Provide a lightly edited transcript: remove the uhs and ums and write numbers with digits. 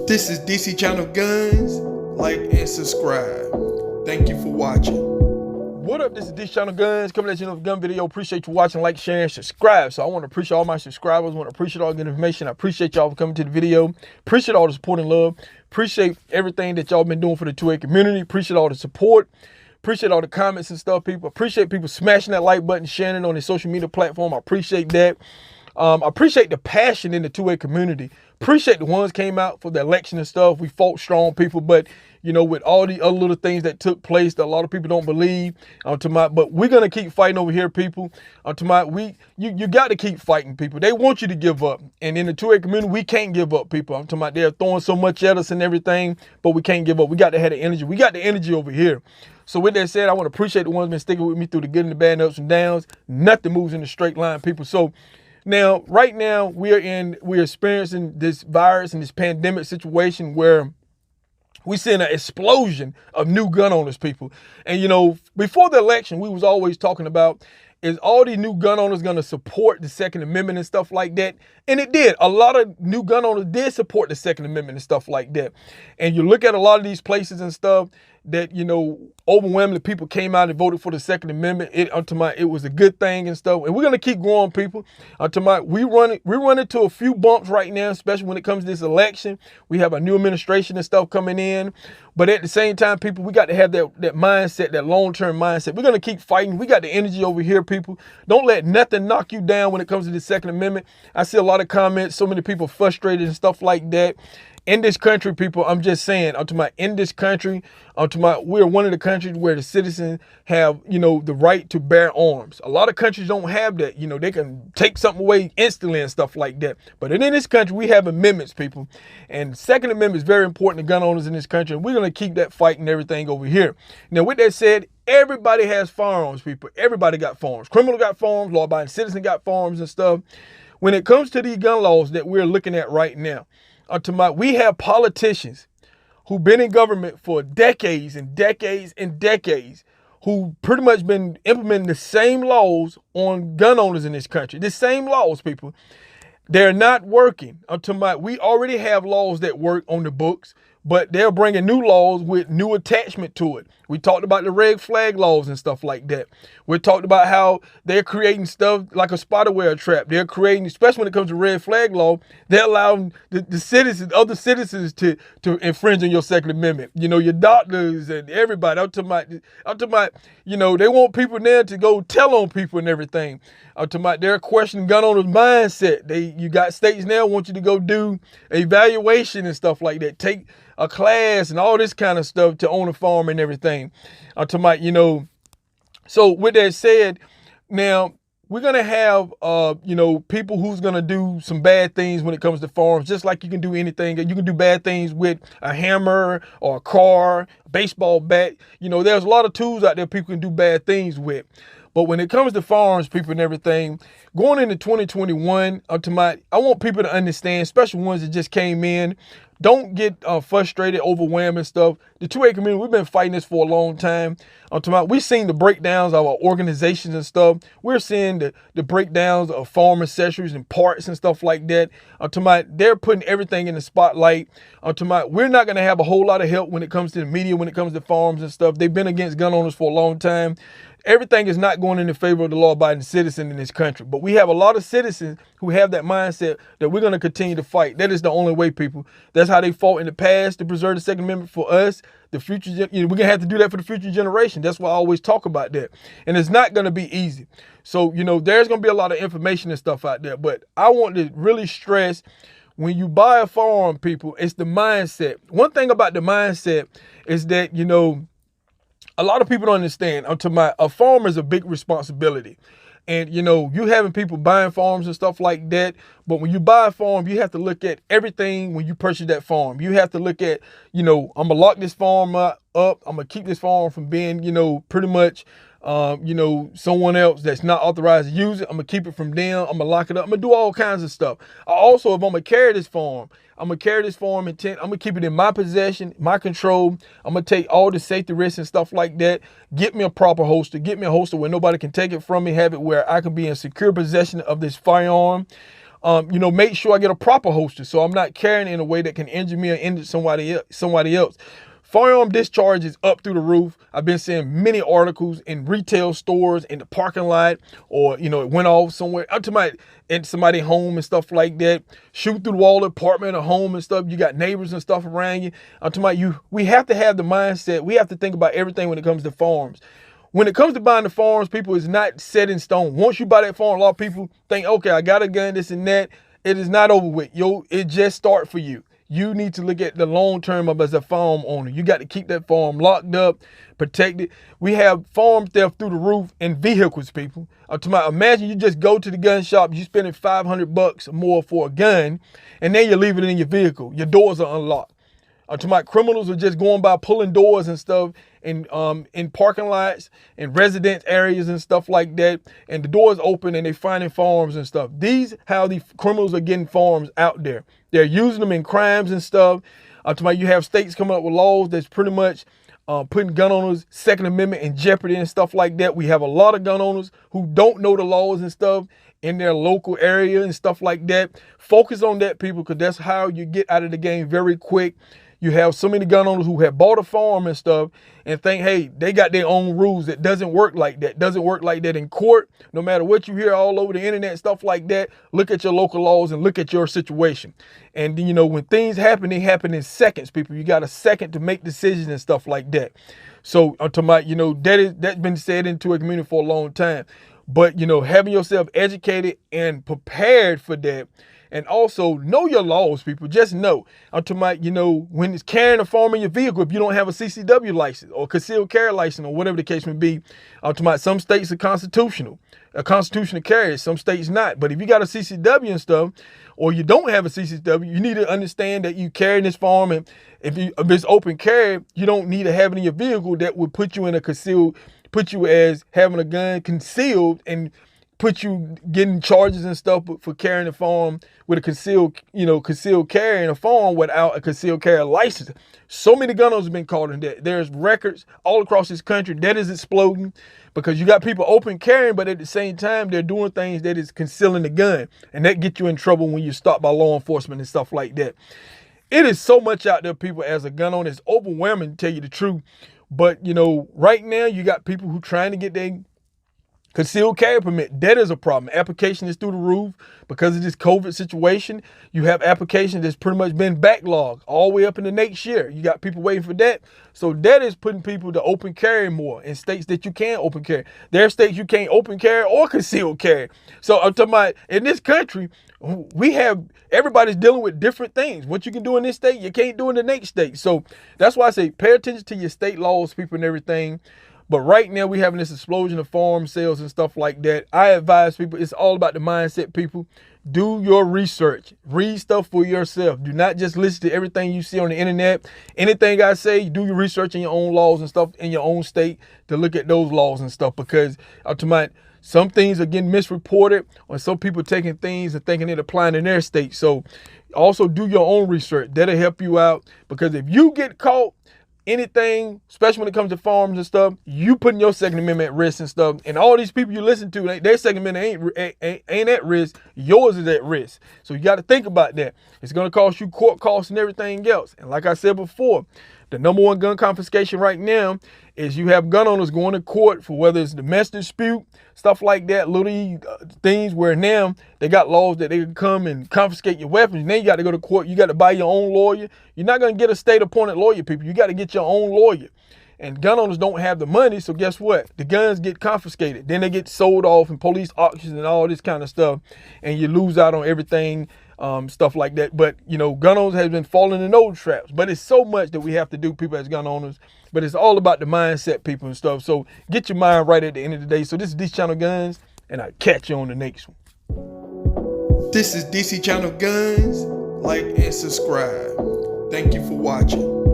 This is DC Channel Guns. Like and subscribe. Thank you for watching. What up, this is DC Channel Guns, coming at you with a gun video. Appreciate you watching, like, share, and subscribe. So I want to appreciate all my subscribers. I want to appreciate all the good information. I appreciate y'all for coming to the video. Appreciate all the support and love. Appreciate everything that y'all been doing for the 2A community. Appreciate all the support. Appreciate all the comments and stuff, people. Appreciate people smashing that like button, sharing it on their social media platform. I appreciate that. I appreciate the passion in the 2A community. Appreciate the ones came out for the election and stuff. We fought strong, people, but you know, with all the other little things that took place that a lot of people don't believe, but we're gonna keep fighting over here, people. You got to keep fighting, people. They want you to give up, and in the 2A community, we can't give up, people. I'm talking about they're throwing so much at us and everything, but we can't give up. We got to have the energy. We got the energy over here. So with that said, I want to appreciate the ones been sticking with me through the good and the bad, ups and downs. Nothing moves in a straight line, people. So now, right now, we're experiencing this virus and this pandemic situation where we're seeing an explosion of new gun owners, people. And, you know, before the election, we was always talking about, is all these new gun owners going to support the Second Amendment and stuff like that? And it did. A lot of new gun owners did support the Second Amendment and stuff like that. And you look at a lot of these places and stuff that, you know, overwhelmingly people came out and voted for the Second Amendment. It was a good thing and stuff. And we're going to keep growing, people. We run into a few bumps right now, especially when it comes to this election. We have a new administration and stuff coming in. But at the same time, people, we got to have that mindset, that long-term mindset. We're going to keep fighting. We got the energy over here, people. Don't let nothing knock you down when it comes to the Second Amendment. I see a lot of comments, so many people frustrated and stuff like that. In this country, people, I'm just saying, in this country, we're one of the countries where the citizens have, you know, the right to bear arms. A lot of countries don't have that. You know, they can take something away instantly and stuff like that. But in this country, we have amendments, people. And Second Amendment is very important to gun owners in this country. And we're going to keep that fight and everything over here. Now, with that said, everybody has firearms, people. Everybody got firearms. Criminal got firearms. Law-abiding citizen got firearms and stuff. When it comes to these gun laws that we're looking at right now, we have politicians who've been in government for decades and decades and decades who pretty much been implementing the same laws on gun owners in this country. The same laws, people. They're not working. We already have laws that work on the books, but they're bringing new laws with new attachment to it. We talked about the red flag laws and stuff like that. We talked about how they're creating stuff like a spiderweb trap. They're creating, especially when it comes to red flag law, they're allowing the citizens, other citizens to infringe on your Second Amendment. You know, your doctors and everybody. I'm talking about, you know, they want people there to go tell on people and everything. They're questioning gun owners' mindset. You got states now want you to go do evaluation and stuff like that. Take a class and all this kind of stuff to own a farm and everything. You know, so with that said, now we're going to have, you know, people who's going to do some bad things when it comes to farms, just like you can do anything. You can do bad things with a hammer or a car, a baseball bat. You know, there's a lot of tools out there people can do bad things with. But when it comes to farms, people and everything, going into 2021, I want people to understand, especially ones that just came in, don't get frustrated, overwhelmed and stuff. The 2A community, we've been fighting this for a long time. We've seen the breakdowns of our organizations and stuff. We're seeing the breakdowns of farm accessories and parts and stuff like that. They're putting everything in the spotlight. We're not going to have a whole lot of help when it comes to the media, when it comes to farms and stuff. They've been against gun owners for a long time. Everything is not going in the favor of the law-abiding citizen in this country. But we have a lot of citizens who have that mindset that we're going to continue to fight. That is the only way, people. That's how they fought in the past to preserve the Second Amendment for us. The future, you know, we're going to have to do that for the future generation. That's why I always talk about that. And it's not going to be easy. So, you know, there's going to be a lot of information and stuff out there. But I want to really stress, when you buy a firearm, people, it's the mindset. One thing about the mindset is that, you know, a lot of people don't understand. A farm is a big responsibility. And, you know, you having people buying farms and stuff like that. But when you buy a farm, you have to look at everything when you purchase that farm. You have to look at, you know, I'm going to lock this farm up. I'm going to keep this farm from being, you know, pretty much, you know, someone else that's not authorized to use it. I'm going to keep it from them. I'm going to lock it up. I'm going to do all kinds of stuff. Also, if I'm going to carry this farm, I'm going to carry this farm intent. I'm going to keep it in my possession, my control. I'm going to take all the safety risks and stuff like that. Get me a proper holster. Get me a holster where nobody can take it from me. Have it where I can be in secure possession of this firearm. Make sure I get a proper holster so I'm not carrying in a way that can injure me or injure somebody else. Firearm discharge is up through the roof. I've been seeing many articles in retail stores, in the parking lot, or, it went off somewhere. I'm talking about in somebody's home and stuff like that. Shoot through the wall of the apartment or home and stuff. You got neighbors and stuff around you. I'm talking about we have to have the mindset. We have to think about everything when it comes to firearms. When it comes to buying the firearms, people, is not set in stone. Once you buy that firearm, a lot of people think, okay, I got a gun, this and that. It is not over with. It just starts for you. You need to look at the long term of as a firearm owner. You got to keep that firearm locked up, protected. We have firearm theft through the roof in vehicles, people. Imagine you just go to the gun shop, you spending $500 or more for a gun, and then you leave it in your vehicle. Your doors are unlocked. Criminals are just going by pulling doors and stuff in parking lots and residence areas and stuff like that, and the doors open and they finding firearms and stuff. How the criminals are getting firearms out there. They're using them in crimes and stuff. You have states coming up with laws that's pretty much putting gun owners' Second Amendment in jeopardy and stuff like that. We have a lot of gun owners who don't know the laws and stuff in their local area and stuff like that. Focus on that, people, because that's how you get out of the game very quick. You have so many gun owners who have bought a firearm and stuff and think, hey, they got their own rules. That doesn't work like that. Doesn't work like that in court. No matter what you hear all over the internet and stuff like that, look at your local laws and look at your situation. And when things happen, they happen in seconds, people. You got a second to make decisions and stuff like that. So I'm talking about, that's been said into a community for a long time. But, having yourself educated and prepared for that. And also know your laws, people. Just know. I'm talking about, when it's carrying a firearm in your vehicle, if you don't have a CCW license or concealed carry license or whatever the case may be, I'm talking about some states are constitutional carry, some states not. But if you got a CCW and stuff, or you don't have a CCW, you need to understand that you carrying this firearm, and if it's open carry, you don't need to have it in your vehicle that would put you in put you as having a gun concealed and put you getting charges and stuff for carrying a firearm with a concealed carry and a firearm without a concealed carry license. So many gun owners have been caught in that. There's records all across this country that is exploding because you got people open carrying, but at the same time, they're doing things that is concealing the gun. And that gets you in trouble when you're stopped by law enforcement and stuff like that. It is so much out there, people, as a gun owner. It's overwhelming, to tell you the truth. But, right now, you got people who trying to get their concealed carry permit. That is a problem. Application is through the roof because of this COVID situation. You have applications that's pretty much been backlogged all the way up into next year. You got people waiting for that. So that is putting people to open carry more in states that you can open carry. There are states you can't open carry or concealed carry. So I'm talking about in this country, everybody's dealing with different things. What you can do in this state, you can't do in the next state. So that's why I say pay attention to your state laws, people, and everything. But right now, we're having this explosion of farm sales and stuff like that. I advise people, it's all about the mindset, people. Do your research. Read stuff for yourself. Do not just listen to everything you see on the internet. Anything I say, do your research in your own laws and stuff in your own state to look at those laws and stuff, because some things are getting misreported, or some people taking things and thinking it applying in their state. So also do your own research. That'll help you out, because if you get caught, anything, especially when it comes to farms and stuff, you putting your Second Amendment at risk and stuff. And all these people you listen to, their Second Amendment ain't at risk. Yours is at risk. So you got to think about that. It's going to cost you court costs and everything else. And like I said before, the number one gun confiscation right now is you have gun owners going to court for whether it's domestic dispute, stuff like that, little things where now they got laws that they can come and confiscate your weapons. Then you got to go to court. You got to buy your own lawyer. You're not going to get a state-appointed lawyer, people. You got to get your own lawyer. And gun owners don't have the money, so guess what? The guns get confiscated. Then they get sold off in police auctions and all this kind of stuff, and you lose out on everything, stuff like that. But, gun owners have been falling in those traps. But it's so much that we have to do, people, as gun owners. But it's all about the mindset, people, and stuff. So get your mind right at the end of the day. So this is DC Channel Guns, and I'll catch you on the next one. This is DC Channel Guns. Like and subscribe. Thank you for watching.